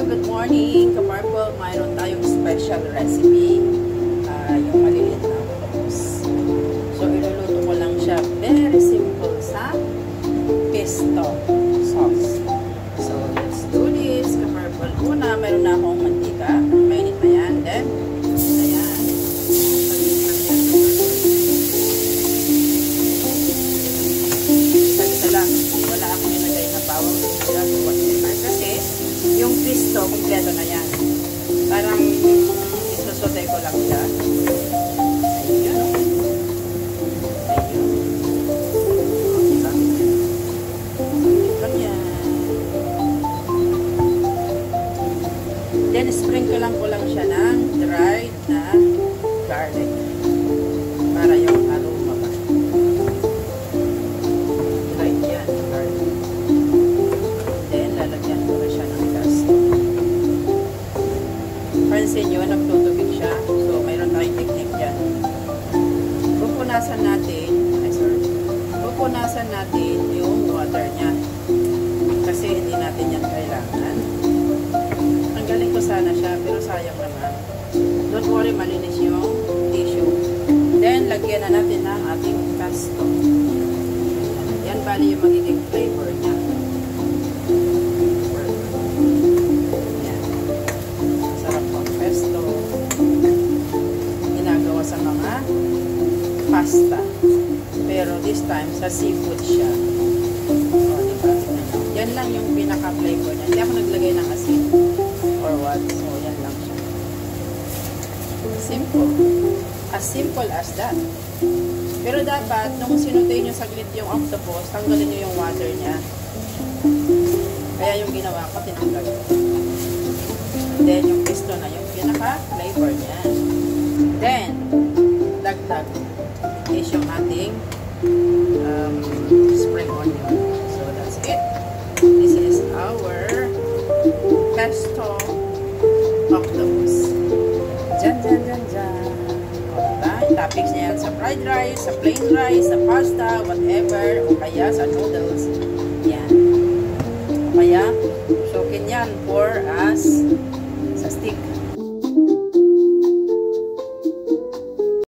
good morning, ka-Purple. Mayroon tayong special recipe. Yung maliliit na octopus. So, iluluto ko lang siya. Very simple sa pesto sauce. So, let's do this, ka-Purple. Una, mayroon na akong mantika. Mainit na yan. Then, ayan. Isa-isa lang. Wala akong ilagay na bawang sibuyas o whatever. Kasi, yung pesto, kompleto na yan. Parang isusote ko lang siya. Ayun. Ayun. Okay lang. Ulit lang yan. Then, sprinkle lang ko lang siya ng dried na garlic. Para yung aroma ba. Dried yan, garlic. Then, lalagyan ko na siya ng pesto. Pansin nyo, nagtutubig siya. So, mayroon tayong technique dyan. Pupunasan natin yung water niya. Kasi hindi natin yan kailangan. Tanggalin ko sana siya, pero sayang naman. Don't worry, malinis yung tissue. Then, lagyan na natin ng ating pesto. Yan bali yung magiging flavor niya. Sa mga pasta. Pero this time, sa seafood siya. O, diba? Yan lang yung pinaka-flavor niya. Hindi ako naglagay ng asin or what. So, yan lang siya. Simple. As simple as that. Pero dapat, nung sinutay nyo saglit yung octopus, tanggalin nyo yung water niya. Kaya yung ginawa ko, tinanggal ko. And then, yung pesto na yung pinaka-flavor niya. Then, dagdag is yung ating spring onion. So, that's it. This is our pesto octopus. Dyan. O, diba? Toppings niya yan sa fried rice, sa plain rice, sa pasta, whatever, o kaya sa noodles. Yan. O kaya, soakin yan for us sa stick.